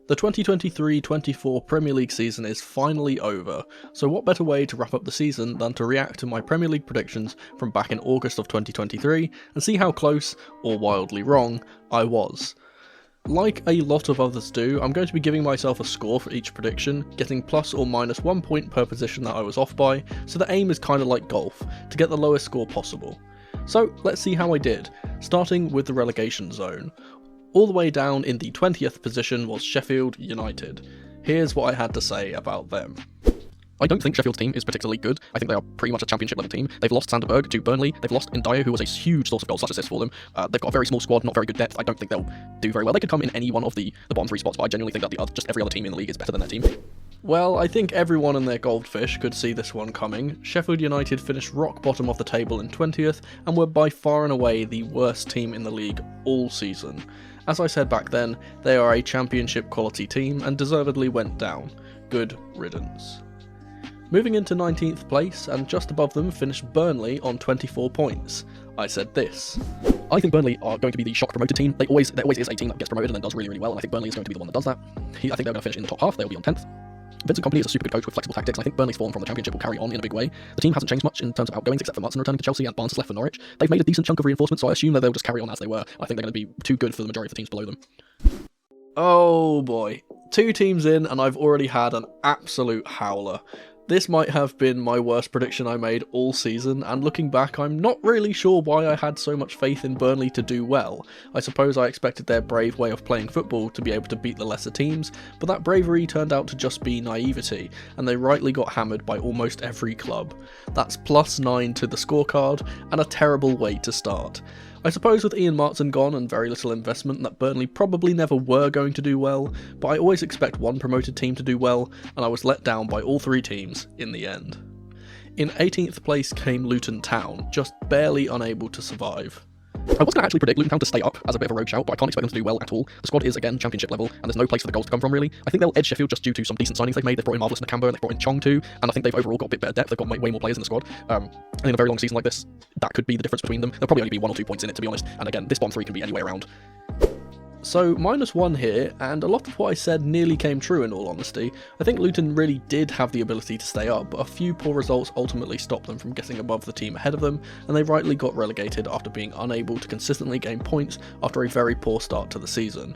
The 2023-24 Premier League season is finally over, so what better way to wrap up the season than to react to my Premier League predictions from back in August of 2023 and see how close, or wildly wrong, I was. Like a lot of others do, I'm going to be giving myself a score for each prediction, getting plus or minus 1 point per position that I was off by, so the aim is kinda like golf, to get the lowest score possible. So let's see how I did, starting with the relegation zone. All the way down in the 20th position was Sheffield United. Here's what I had to say about them. I don't think Sheffield's team is particularly good. I think they are pretty much a championship level team. They've lost Sanderberg to Burnley. They've lost Ndiaye, who was a huge source of goals slash assists for them. They've got a very small squad, not very good depth. I don't think they'll do very well. They could come in any one of the bottom 3 spots, but I genuinely think that just every other team in the league is better than their team. Well, I think everyone and their goldfish could see this one coming. Sheffield United finished rock bottom of the table in 20th, and were by far and away the worst team in the league all season. As I said back then, they are a championship quality team and deservedly went down. Good riddance. Moving into 19th place, and just above them finished Burnley on 24 points. I said this. I think Burnley are going to be the shock promoted team. There always is a team that gets promoted and then does really, really well, and I think Burnley is going to be the one that does that. I think they're going to finish in the top half, they'll be on 10th. Vincent Kompany is a super good coach with flexible tactics, and I think Burnley's form from the Championship will carry on in a big way. The team hasn't changed much in terms of outgoings, except for Martin returning to Chelsea and Barnes has left for Norwich. They've made a decent chunk of reinforcements, so I assume that they'll just carry on as they were. I think they're going to be too good for the majority of the teams below them. Oh boy. 2 teams in, and I've already had an absolute howler. This might have been my worst prediction I made all season, and looking back, I'm not really sure why I had so much faith in Burnley to do well. I suppose I expected their brave way of playing football to be able to beat the lesser teams, but that bravery turned out to just be naivety, and they rightly got hammered by almost every club. That's +9 to the scorecard, and a terrible way to start. I suppose with Ian Martin gone and very little investment that Burnley probably never were going to do well, but I always expect one promoted team to do well, and I was let down by all 3 teams in the end. In 18th place came Luton Town, just barely unable to survive. I was going to actually predict Luton Town to stay up as a bit of a rogue shout, but I can't expect them to do well at all. The squad is, again, championship level, and there's no place for the goals to come from, really. I think they'll edge Sheffield just due to some decent signings they've made. They've brought in Marvellous Nakamba, and they've brought in Chong too, and I think they've overall got a bit better depth. They've got way more players in the squad. And in a very long season like this, that could be the difference between them. There'll probably only be 1 or 2 points in it, to be honest, and again, this bottom 3 can be any way around. So, -1 here, and a lot of what I said nearly came true in all honesty. I think Luton really did have the ability to stay up, but a few poor results ultimately stopped them from getting above the team ahead of them, and they rightly got relegated after being unable to consistently gain points after a very poor start to the season.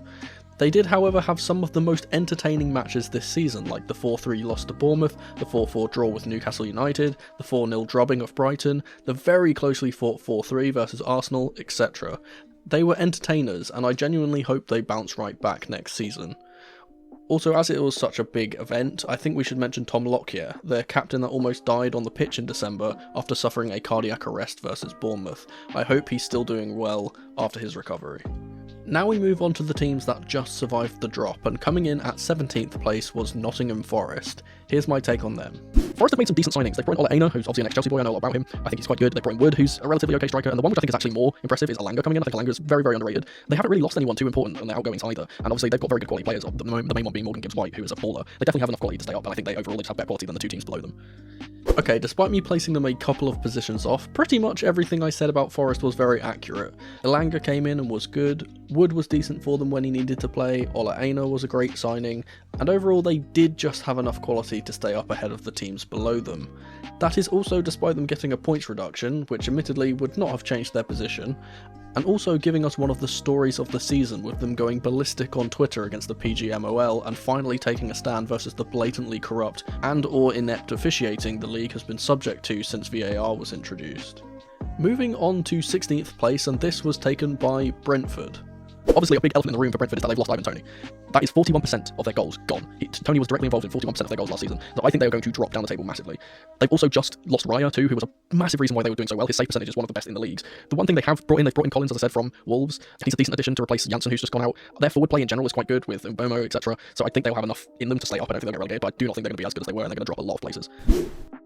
They did, however, have some of the most entertaining matches this season, like the 4-3 loss to Bournemouth, the 4-4 draw with Newcastle United, the 4-0 drubbing of Brighton, the very closely fought 4-3 versus Arsenal, etc. They were entertainers, and I genuinely hope they bounce right back next season. Also, as it was such a big event, I think we should mention Tom Lockyer, their captain that almost died on the pitch in December after suffering a cardiac arrest versus Bournemouth. I hope he's still doing well after his recovery. Now we move on to the teams that just survived the drop, and coming in at 17th place was Nottingham Forest. Here's my take on them. Forest have made some decent signings. They've brought in Ola Aina, who's obviously an ex-Chelsea boy, I know a lot about him. I think he's quite good. They've brought in Wood, who's a relatively okay striker, and the one which I think is actually more impressive is Alanga coming in. I think Alanga is very, very underrated. They haven't really lost anyone too important on their outgoings either, and obviously they've got very good quality players, the main one being Morgan Gibbs-White, who is a baller. They definitely have enough quality to stay up, and I think they overall just have better quality than the 2 teams below them. Okay, despite me placing them a couple of positions off, pretty much everything I said about Forest was very accurate. Elanga came in and was good, Wood was decent for them when he needed to play, Ola Aina was a great signing, and overall they did just have enough quality to stay up ahead of the teams below them. That is also despite them getting a points reduction, which admittedly would not have changed their position, and also giving us one of the stories of the season with them going ballistic on Twitter against the PGMOL and finally taking a stand versus the blatantly corrupt and or inept officiating the league has been subject to since VAR was introduced. Moving on to 16th place, and this was taken by Brentford. Obviously, a big elephant in the room for Brentford is that they've lost Ivan Toney. That is 41% of their goals gone. Toney was directly involved in 41% of their goals last season, so I think they are going to drop down the table massively. They've also just lost Raya too, who was a massive reason why they were doing so well. His save percentage is one of the best in the leagues. The one thing they've brought in Collins, as I said, from Wolves. He's a decent addition to replace Janssen, who's just gone out. Their forward play in general is quite good with Mbomo, etc. So I think they'll have enough in them to stay up. I don't think they'll get relegated, but I do not think they're going to be as good as they were, and they're going to drop a lot of places.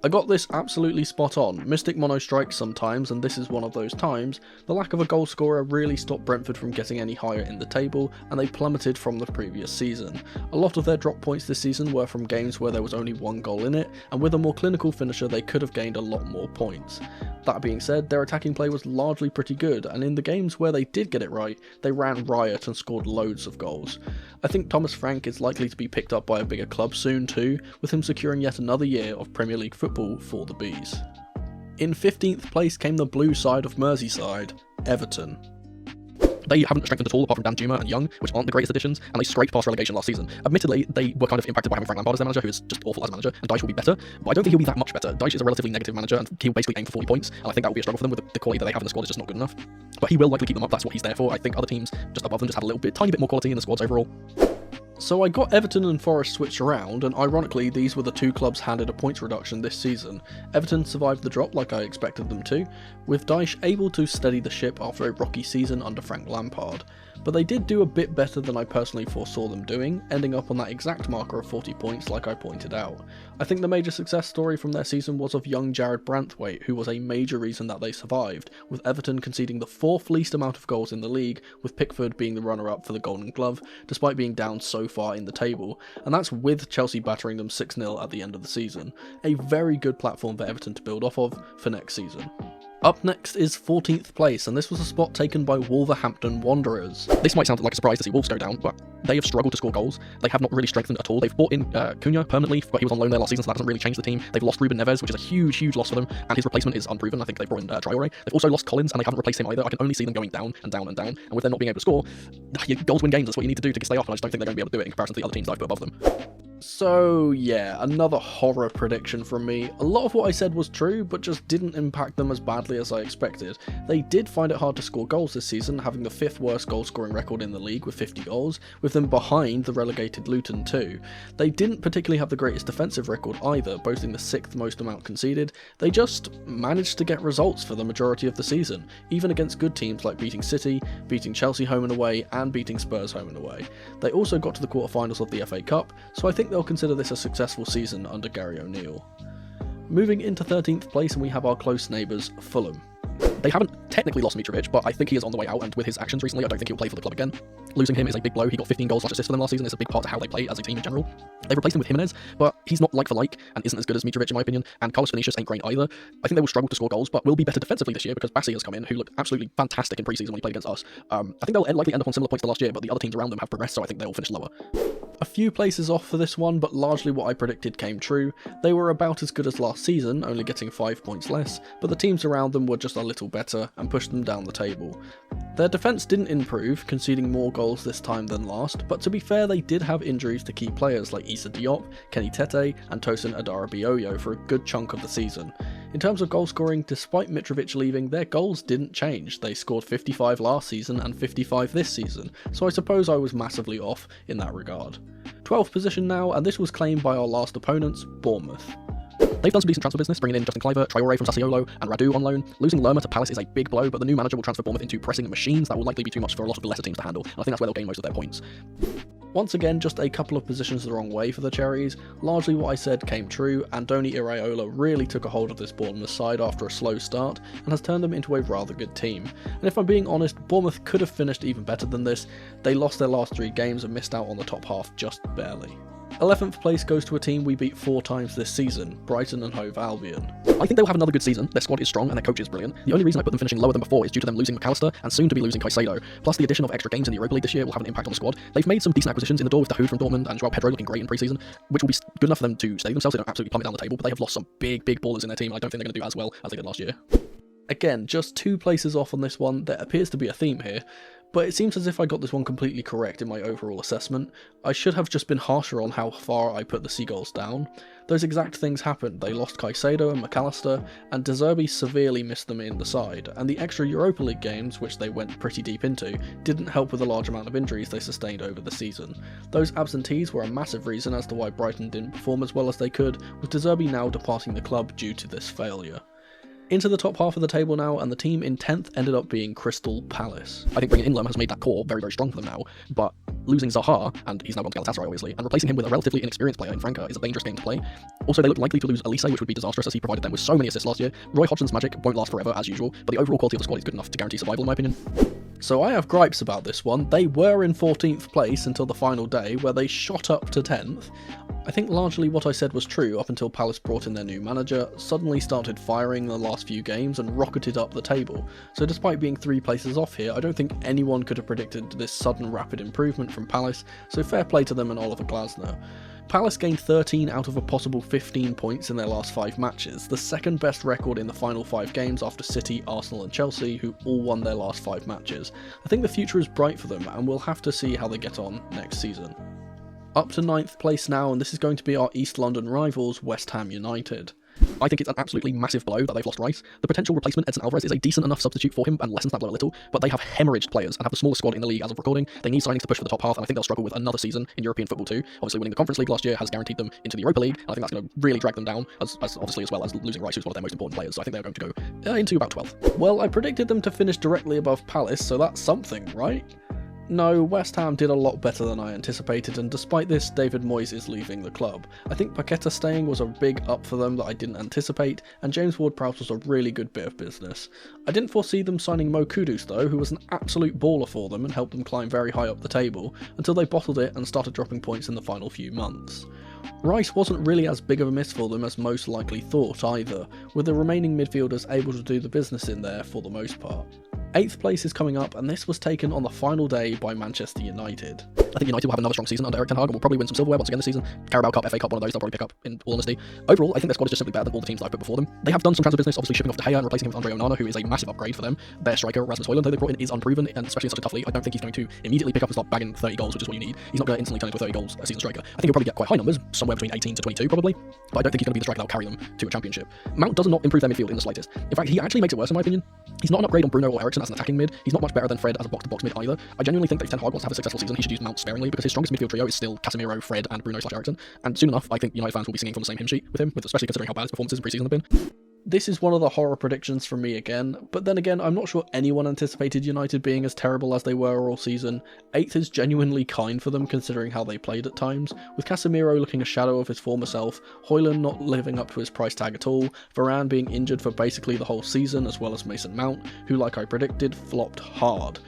I got this absolutely spot on. Mystic mono strikes sometimes, and this is one of those times. The lack of a goal scorer really stopped Brentford from getting any higher in the table, and they plummeted from the previous season. A lot of their drop points this season were from games where there was only one goal in it, and with a more clinical finisher they could have gained a lot more points. That being said, their attacking play was largely pretty good, and in the games where they did get it right, they ran riot and scored loads of goals. I think Thomas Frank is likely to be picked up by a bigger club soon too, with him securing yet another year of Premier League football for the Bees. In 15th place came the blue side of Merseyside, Everton. They haven't strengthened at all apart from Dan Juma and Young, which aren't the greatest additions, and they scraped past relegation last season. Admittedly, they were kind of impacted by having Frank Lampard as their manager, who is just awful as a manager, and Dyche will be better, but I don't think he'll be that much better. Dyche is a relatively negative manager, and he'll basically aim for 40 points, and I think that will be a struggle for them with the quality that they have in the squad is just not good enough. But he will likely keep them up, that's what he's there for. I think other teams just above them just had a tiny bit more quality in the squads overall. So I got Everton and Forest switched around, and ironically these were the two clubs handed a points reduction this season. Everton survived the drop like I expected them to, with Dyche able to steady the ship after a rocky season under Frank Lampard. But they did do a bit better than I personally foresaw them doing, ending up on that exact marker of 40 points like I pointed out. I think the major success story from their season was of young Jared Branthwaite, who was a major reason that they survived, with Everton conceding the 4th least amount of goals in the league, with Pickford being the runner-up for the Golden Glove, despite being down so far in the table, and that's with Chelsea battering them 6-0 at the end of the season. A very good platform for Everton to build off of for next season. Up next is 14th place, and this was a spot taken by Wolverhampton Wanderers. This might sound like a surprise to see Wolves go down, but they have struggled to score goals. They have not really strengthened at all. They've bought in Cunha permanently, but he was on loan there last season, so that doesn't really change the team. They've lost Ruben Neves, which is a huge loss for them, and his replacement is unproven. I think they've brought in Traore. They've also lost Collins, and they haven't replaced him either. I can only see them going down and down and down, and with them not being able to score, goals win games. That's what you need to do to stay up, and I just don't think they're going to be able to do it in comparison to the other teams that I've put above them. So yeah, another horror prediction from me. A lot of what I said was true, but just didn't impact them as badly as I expected. They did find it hard to score goals this season, having the 5th worst goal scoring record in the league with 50 goals, with them behind the relegated Luton too. They didn't particularly have the greatest defensive record either, boasting the 6th most amount conceded. They just managed to get results for the majority of the season, even against good teams like beating City, beating Chelsea home and away, and beating Spurs home and away. They also got to the quarterfinals of the FA Cup, so I think they'll consider this a successful season under Gary O'Neill. Moving into 13th place, and we have our close neighbours, Fulham. They haven't technically lost Mitrovic, but I think he is on the way out, and with his actions recently, I don't think he'll play for the club again. Losing him is a big blow. He got 15 goals / assists for them last season. It's a big part to how they play as a team in general. They replaced him with Jimenez, but he's not like for like, and isn't as good as Mitrovic in my opinion, and Carlos Vinicius ain't great either. I think they will struggle to score goals, but will be better defensively this year because Bassi has come in, who looked absolutely fantastic in pre-season when he played against us. I think they'll likely end up on similar points to last year, but the other teams around them have progressed, so I think they will finish lower. A few places off for this one, but largely what I predicted came true. They were about as good as last season, only getting 5 points less, but the teams around them were just a little better and pushed them down the table. Their defence didn't improve, conceding more goals this time than last, but to be fair they did have injuries to key players like Issa Diop, Kenny Tete and Tosin Adarabioyo for a good chunk of the season. In terms of goal scoring, despite Mitrovic leaving, their goals didn't change. They scored 55 last season and 55 this season, so I suppose I was massively off in that regard. 12th position now, and this was claimed by our last opponents, Bournemouth. They've done some decent transfer business, bringing in Justin Kluivert, Traore from Sassuolo, and Radu on loan. Losing Lerma to Palace is a big blow, but the new manager will transfer Bournemouth into pressing machines that will likely be too much for a lot of the lesser teams to handle, and I think that's where they'll gain most of their points. Once again, just a couple of positions the wrong way for the Cherries. Largely what I said came true, Andoni Iraola really took a hold of this Bournemouth side after a slow start, and has turned them into a rather good team. And if I'm being honest, Bournemouth could have finished even better than this. They lost their last 3 games and missed out on the top half just barely. 11th place goes to a team we beat 4 times this season, Brighton and Hove Albion. I think they'll have another good season. Their squad is strong and their coach is brilliant. The only reason I put them finishing lower than before is due to them losing McAllister and soon to be losing Caicedo. Plus the addition of extra games in the Europa League this year will have an impact on the squad. They've made some decent acquisitions in the door with Dahoud from Dortmund and Joao Pedro looking great in pre-season, which will be good enough for them to steady themselves. They don't absolutely plummet down the table, but they have lost some big ballers in their team, and I don't think they're going to do as well as they did last year. Again, just 2 places off on this one. There appears to be a theme here, but it seems as if I got this one completely correct in my overall assessment. I should have just been harsher on how far I put the Seagulls down. Those exact things happened. They lost Caicedo and McAllister, and De Zerbi severely missed them in the side, and the extra Europa League games, which they went pretty deep into, didn't help with the large amount of injuries they sustained over the season. Those absentees were a massive reason as to why Brighton didn't perform as well as they could, with De Zerbi now departing the club due to this failure. Into the top half of the table now, and the team in 10th ended up being Crystal Palace. I think bringing in Lem has made that core very, very strong for them now, but losing Zaha, and he's now gone to Galatasaray obviously, and replacing him with a relatively inexperienced player in Franca is a dangerous game to play. Also, they look likely to lose Elise, which would be disastrous as he provided them with so many assists last year. Roy Hodgson's magic won't last forever as usual, but the overall quality of the squad is good enough to guarantee survival in my opinion. So I have gripes about this one. They were in 14th place until the final day, where they shot up to 10th. I think largely what I said was true up until Palace brought in their new manager, suddenly started firing in the last few games and rocketed up the table. So despite being 3 places off here, I don't think anyone could have predicted this sudden rapid improvement from Palace, so fair play to them and Oliver Glasner. Palace gained 13 out of a possible 15 points in their last 5 matches, the second best record in the final 5 games after City, Arsenal and Chelsea, who all won their last 5 matches. I think the future is bright for them, and we'll have to see how they get on next season. Up to 9th place now, and this is going to be our East London rivals, West Ham United. I think it's an absolutely massive blow that they've lost Rice. The potential replacement, Edson Alvarez, is a decent enough substitute for him and lessens that blow a little, but they have hemorrhaged players and have the smallest squad in the league as of recording. They need signings to push for the top half, and I think they'll struggle with another season in European football too. Obviously winning the Conference League last year has guaranteed them into the Europa League, and I think that's going to really drag them down, as obviously as well as losing Rice, who's one of their most important players, so I think they're going to go into about 12th. Well, I predicted them to finish directly above Palace, so that's something, right? No, West Ham did a lot better than I anticipated, and despite this, David Moyes is leaving the club. I think Paqueta staying was a big up for them that I didn't anticipate, and James Ward-Prowse was a really good bit of business. I didn't foresee them signing Mo Kudus though, who was an absolute baller for them and helped them climb very high up the table, until they bottled it and started dropping points in the final few months. Rice wasn't really as big of a miss for them as most likely thought either, with the remaining midfielders able to do the business in there for the most part. 8th place is coming up, and this was taken on the final day by Manchester United. I think United will have another strong season under Erik ten Hag and will probably win some silverware once again this season. Carabao Cup, FA Cup, one of those they'll probably pick up, in all honesty. Overall, I think their squad is just simply better than all the teams that I've put before them. They have done some transfer business, obviously shipping off De Gea and replacing him with Andre Onana, who is a massive upgrade for them. Their striker, Rasmus Højlund, though they brought in, is unproven, and especially in such a tough league, I don't think he's going to immediately pick up and start bagging 30 goals, which is what you need. He's not going to instantly turn into a 30 goals a season striker. I think he'll probably get quite high numbers, somewhere between 18 to 22 probably, but I don't think he's going to be the striker that will carry them to a championship. Mount does not improve their midfield in the slightest. In fact, he actually makes it worse in my opinion. He's not an upgrade on Bruno or Eriksen as an attacking mid. He's not much better than Fred as a box-to-box mid either. I genuinely think that if Ten Hag wants to have a successful season, he should use Mount sparingly, because his strongest midfield trio is still Casemiro, Fred, and Bruno/Eriksen. And soon enough, I think United fans will be singing from the same hymn sheet with him, especially considering how bad his performances in pre-season have been. This is one of the horror predictions from me again, but then again, I'm not sure anyone anticipated United being as terrible as they were all season. 8th is genuinely kind for them considering how they played at times, with Casemiro looking a shadow of his former self, Højlund not living up to his price tag at all, Varane being injured for basically the whole season, as well as Mason Mount, who, like I predicted, flopped hard.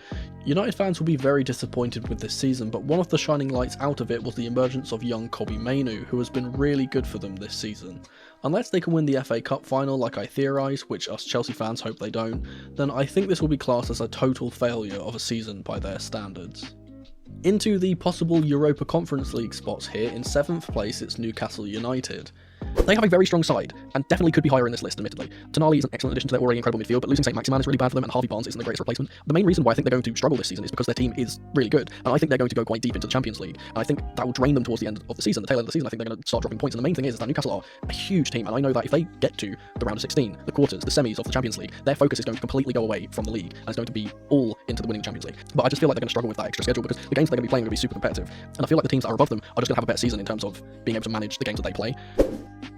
United fans will be very disappointed with this season, but one of the shining lights out of it was the emergence of young Kobbie Mainoo, who has been really good for them this season. Unless they can win the FA Cup final like I theorise, which us Chelsea fans hope they don't, then I think this will be classed as a total failure of a season by their standards. Into the possible Europa Conference League spots here, in 7th place it's Newcastle United. They have a very strong side, and definitely could be higher in this list, admittedly. Tonali is an excellent addition to their already incredible midfield, but losing St. Maximin is really bad for them, and Harvey Barnes isn't the greatest replacement. The main reason why I think they're going to struggle this season is because their team is really good, and I think they're going to go quite deep into the Champions League, and I think that will drain them towards the end of the season, the tail end of the season. I think they're going to start dropping points, and the main thing is that Newcastle are a huge team, and I know that if they get to the round of 16, the quarters, the semis of the Champions League, their focus is going to completely go away from the league, and it's going to be all into the winning Champions League. But I just feel like they're going to struggle with that extra schedule, because the games they're going to be playing are going to be super competitive, and I feel like the teams that are above them are just going to have a better season in terms of being able to manage the games that they play.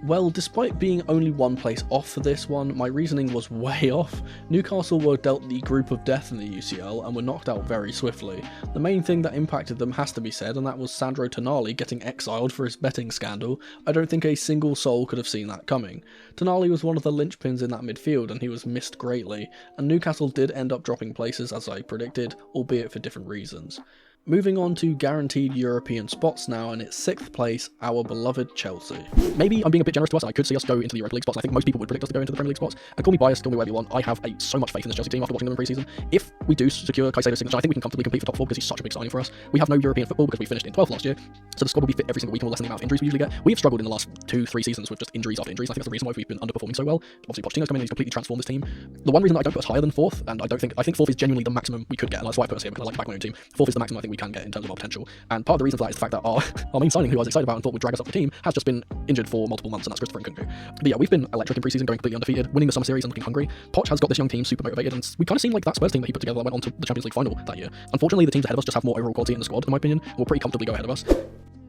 Well, despite being only one place off for this one, my reasoning was way off. Newcastle were dealt the group of death in the UCL and were knocked out very swiftly. The main thing that impacted them has to be said, and that was Sandro Tonali getting exiled for his betting scandal. I don't think a single soul could have seen that coming. Tonali was one of the linchpins in that midfield, and he was missed greatly, and Newcastle did end up dropping places as I predicted, albeit for different reasons. Moving on to guaranteed European spots now, and it's 6th place, our beloved Chelsea. Maybe I'm being a bit generous to us, and I could see us go into the Europa League spots. I think most people would predict us to go into the Premier League spots. And call me biased, call me whatever you want. I have so much faith in this Chelsea team after watching them in pre-season. If we do secure Caicedo's signature, I think we can comfortably compete for top 4 because he's such a big signing for us. We have no European football because we finished in 12th last year, so the squad will be fit every single week and will lessen the amount of injuries we usually get. We have struggled in the last 2-3 seasons with just injuries after injuries. I think that's the reason why we've been underperforming so well. Obviously, Pochettino's come in and he's completely transformed this team. The one reason that I don't put us higher than 4th, and I think 4th is genuinely the maximum we could get, and that's why I put us here because I like to back my own team. 4th is the maximum I think we can get in terms of our potential. And part of the reason for that is the fact that our main signing, who I was excited about and thought would drag us up the team, has just been injured for multiple months, and that's Christopher Nkunku. But yeah, we've been electric in pre-season, going completely undefeated, winning the summer series and looking hungry. Poch has got this young team super motivated, and we kind of seem like that Spurs team that he put together that went on to the Champions League final that year. Unfortunately, the teams ahead of us just have more overall quality in the squad, in my opinion, and will pretty comfortably go ahead of us.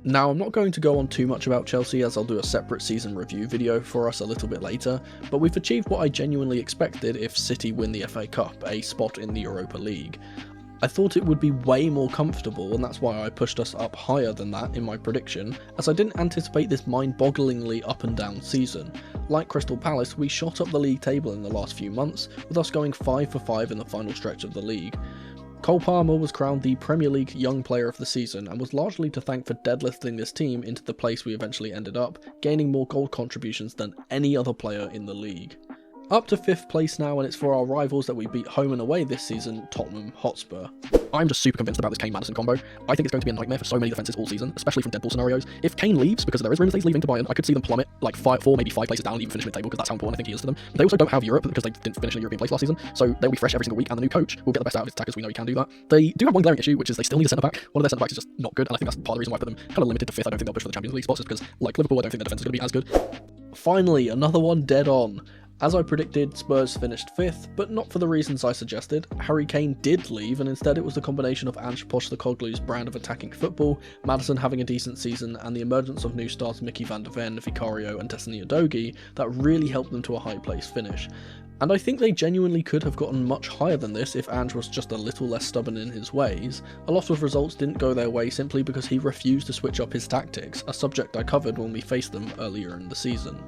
Now, I'm not going to go on too much about Chelsea as I'll do a separate season review video for us a little bit later, but we've achieved what I genuinely expected if City win the FA Cup, a spot in the Europa League. I thought it would be way more comfortable, and that's why I pushed us up higher than that in my prediction, as I didn't anticipate this mind-bogglingly up and down season. Like Crystal Palace, we shot up the league table in the last few months, with us going 5 for 5 in the final stretch of the league. Cole Palmer was crowned the Premier League Young Player of the Season and was largely to thank for deadlifting this team into the place we eventually ended up, gaining more goal contributions than any other player in the league. Up to 5th place now, and it's for our rivals that we beat home and away this season, Tottenham Hotspur. I'm just super convinced about this Kane-Maddison combo. I think it's going to be a nightmare for so many defences all season, especially from Deadpool scenarios. If Kane leaves, because there is rumours that he's leaving to Bayern, I could see them plummet like 4, maybe 5 places down and even finish mid-table, because that's how important I think he is to them. They also don't have Europe, because they didn't finish in a European place last season, so they'll be fresh every single week, and the new coach will get the best out of his attackers. We know he can do that. They do have one glaring issue, which is they still need a centre-back. One of their centre-backs is just not good, and I think that's part of the reason why I put them kind of limited to 5th. I don't think they'll push for the Champions League spots, just because, like Liverpool, I don't think their defence is going to be as good. Finally, another one dead on. As I predicted, Spurs finished 5th, but not for the reasons I suggested. Harry Kane did leave, and instead it was the combination of Ange Postecoglou's brand of attacking football, Maddison having a decent season, and the emergence of new stars Mickey van der Ven, Vicario and Destiny Udogie that really helped them to a high place finish. And I think they genuinely could have gotten much higher than this if Ange was just a little less stubborn in his ways. A lot of results didn't go their way simply because he refused to switch up his tactics, a subject I covered when we faced them earlier in the season.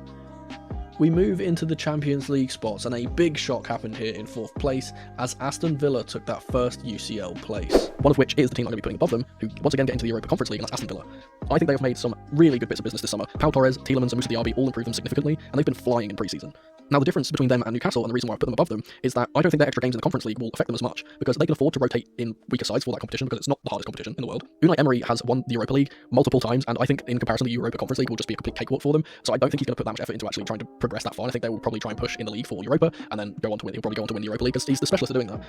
We move into the Champions League spots, and a big shock happened here in 4th place as Aston Villa took that first UCL place. One of which is the team I'm going to be putting above them, who once again get into the Europa Conference League, and that's Aston Villa. I think they have made some really good bits of business this summer. Pau Torres, Tielemans and Moussa Diaby all improved them significantly, and they've been flying in pre-season. Now, the difference between them and Newcastle, and the reason why I put them above them, is that I don't think their extra games in the Conference League will affect them as much, because they can afford to rotate in weaker sides for that competition, because it's not the hardest competition in the world. Unai Emery has won the Europa League multiple times, and I think in comparison, the Europa Conference League will just be a complete cakewalk for them, so I don't think he's going to put that much effort into actually trying to progress that far. I think they will probably try and push in the league for Europa, and then go on to win. He'll probably go on to win the Europa League, because he's the specialist at doing that.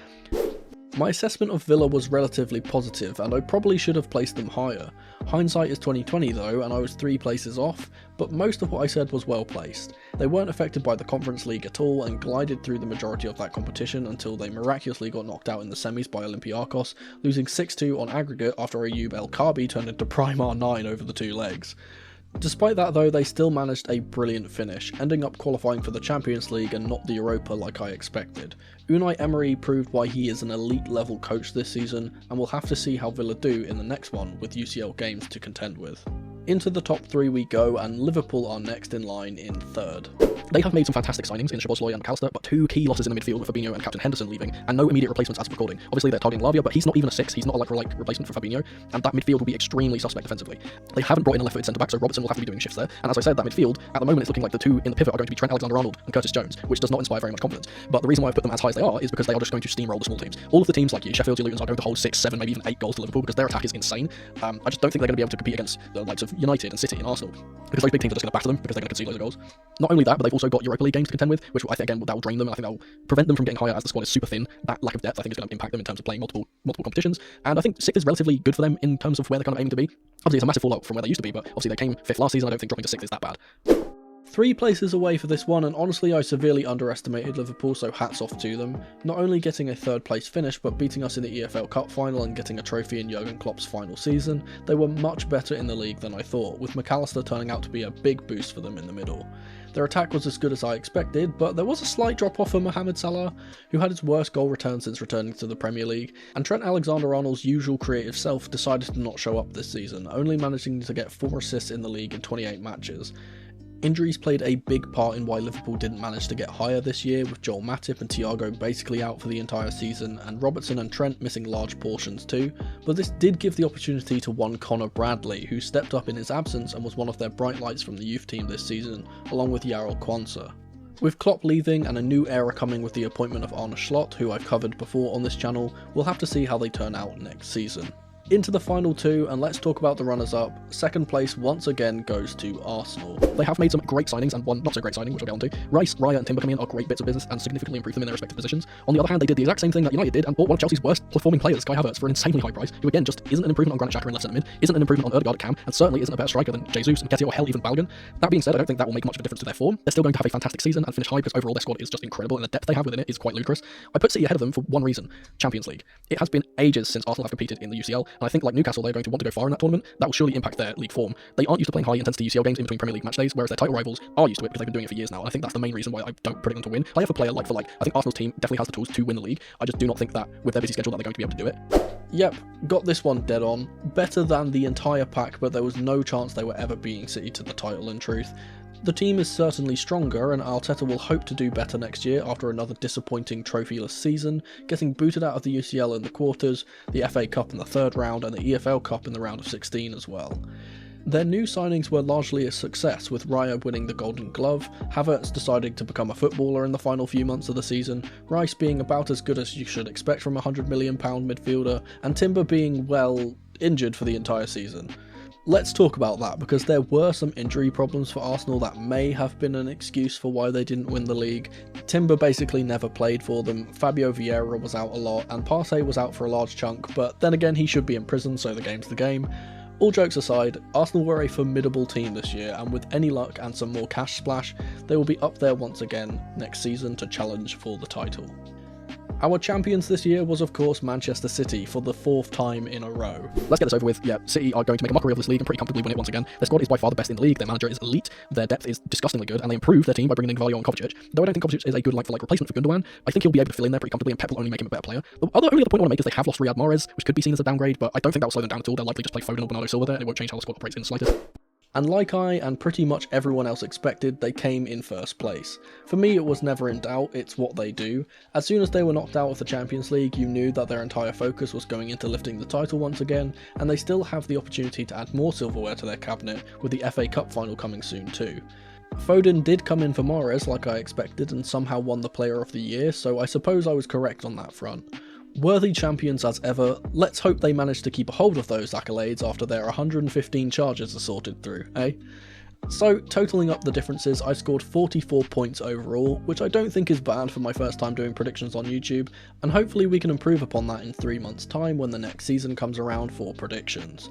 My assessment of Villa was relatively positive, and I probably should have placed them higher. Hindsight is 2020 though, and I was 3 places off, but most of what I said was well placed. They weren't affected by the Conference League at all, and glided through the majority of that competition until they miraculously got knocked out in the semis by Olympiacos, losing 6-2 on aggregate after Ayoub El Kaabi turned into Prime R9 over the 2 legs. Despite that though, they still managed a brilliant finish, ending up qualifying for the Champions League and not the Europa like I expected. Unai Emery proved why he is an elite level coach this season, and we'll have to see how Villa do in the next one with UCL games to contend with. Into the top 3 we go, and Liverpool are next in line in 3rd. They have made some fantastic signings in Szoboszlai and McAllister, but 2 key losses in the midfield with Fabinho and Captain Henderson leaving, and no immediate replacements as of recording. Obviously they're targeting Lavia, but he's not even a 6, he's not a like-for-like replacement for Fabinho, and that midfield will be extremely suspect defensively. They haven't brought in a left-footed centre-back, so Robertson will have to be doing shifts there, and as I said, that midfield, at the moment it's looking like the 2 in the pivot are going to be Trent Alexander-Arnold and Curtis Jones, which does not inspire very much confidence. But the reason why I put them as high as they are is because they are just going to steamroll the small teams. All of the teams like your Sheffield, your Lutons are going to hold 6, 7, maybe even 8 goals to Liverpool because their attack is insane. I just don't think they're going to be able to compete against the likes of United and City and Arsenal, because those big teams are just going to batter them because they're going to concede loads of goals. Not only that, but they've also got Europa League games to contend with, which I think again that will drain them, and I think that will prevent them from getting higher as the squad is super thin. That lack of depth I think is going to impact them in terms of playing multiple competitions, and I think 6th is relatively good for them in terms of where they're kind of aiming to be. Obviously it's a massive fallout from where they used to be, but obviously they came 5th last season. I don't think dropping to 6th is that bad. 3 places away for this one, and honestly I severely underestimated Liverpool, so hats off to them. Not only getting a 3rd place finish, but beating us in the EFL Cup final and getting a trophy in Jurgen Klopp's final season, they were much better in the league than I thought, with McAllister turning out to be a big boost for them in the middle. Their attack was as good as I expected, but there was a slight drop off for Mohamed Salah, who had his worst goal return since returning to the Premier League, and Trent Alexander-Arnold's usual creative self decided to not show up this season, only managing to get 4 assists in the league in 28 matches. Injuries played a big part in why Liverpool didn't manage to get higher this year, with Joel Matip and Thiago basically out for the entire season, and Robertson and Trent missing large portions too, but this did give the opportunity to one Connor Bradley, who stepped up in his absence and was one of their bright lights from the youth team this season, along with Jarell Quansah. With Klopp leaving and a new era coming with the appointment of Arne Slot, who I've covered before on this channel, we'll have to see how they turn out next season. Into the final 2, and let's talk about the runners-up. 2nd place once again goes to Arsenal. They have made some great signings and one not so great signing, which I'll get onto. Rice, Raya and Timber coming in are great bits of business and significantly improve them in their respective positions. On the other hand, they did the exact same thing that United did and bought one of Chelsea's worst performing players, Kai Havertz, for an insanely high price, who again just isn't an improvement on Granit Xhaka in left centre mid, isn't an improvement on Ødegaard at cam, and certainly isn't a better striker than Jesus and Nketiah or hell even Balogun. That being said, I don't think that will make much of a difference to their form. They're still going to have a fantastic season and finish high because overall their squad is just incredible and the depth they have within it is quite ludicrous. I put City ahead of them for one reason: Champions League. It has been ages since Arsenal have competed in the UCL, And I think, like Newcastle, they're going to want to go far in that tournament. That will surely impact their league form. They aren't used to playing high-intensity UCL games in between Premier League match days, whereas their title rivals are used to it because they've been doing it for years now. And I think that's the main reason why I don't predict them to win. Like, for player like for like, I think Arsenal's team definitely has the tools to win the league. I just do not think that with their busy schedule that they're going to be able to do it. Yep, got this one dead on. Better than the entire pack, but there was no chance they were ever beating City to the title in truth. The team is certainly stronger, and Arteta will hope to do better next year after another disappointing trophyless season, getting booted out of the UCL in the quarters, the FA Cup in the third round, and the EFL Cup in the round of 16 as well. Their new signings were largely a success, with Raya winning the Golden Glove, Havertz deciding to become a footballer in the final few months of the season, Rice being about as good as you should expect from a £100 million midfielder, and Timber being, well, injured for the entire season. Let's talk about that, because there were some injury problems for Arsenal that may have been an excuse for why they didn't win the league. Timber basically never played for them, Fabio Vieira was out a lot, and Partey was out for a large chunk, but then again he should be in prison, so the game's the game. All jokes aside, Arsenal were a formidable team this year, and with any luck and some more cash splash, they will be up there once again next season to challenge for the title. Our champions this year was of course Manchester City for the 4th time in a row. Let's get this over with. Yeah, City are going to make a mockery of this league and pretty comfortably win it once again. Their squad is by far the best in the league, their manager is elite, their depth is disgustingly good, and they improved their team by bringing in Carvalho and Kovacic. Though I don't think Kovacic is a good like-for-like replacement for Gundogan, I think he'll be able to fill in there pretty comfortably, and Pep will only make him a better player. The only other point I want to make is they have lost Riyad Mahrez, which could be seen as a downgrade, but I don't think that will slow them down at all. They'll likely just play Foden or Bernardo Silva there, and it won't change how the squad operates in the slightest. And like I and pretty much everyone else expected, they came in first place. For me, it was never in doubt, it's what they do. As soon as they were knocked out of the Champions League, you knew that their entire focus was going into lifting the title once again, and they still have the opportunity to add more silverware to their cabinet, with the FA Cup final coming soon too. Foden did come in for Mahrez like I expected and somehow won the Player of the Year, so I suppose I was correct on that front. Worthy champions as ever, let's hope they manage to keep a hold of those accolades after their 115 charges are sorted through, eh? So, totaling up the differences, I scored 44 points overall, which I don't think is bad for my first time doing predictions on YouTube, and hopefully we can improve upon that in 3 months' time when the next season comes around for predictions.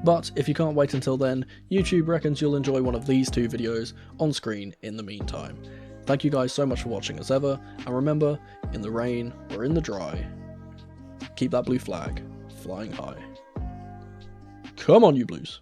But if you can't wait until then, YouTube reckons you'll enjoy one of these 2 videos on screen in the meantime. Thank you guys so much for watching as ever, and remember, in the rain or in the dry, keep that blue flag flying high. Come on, you Blues.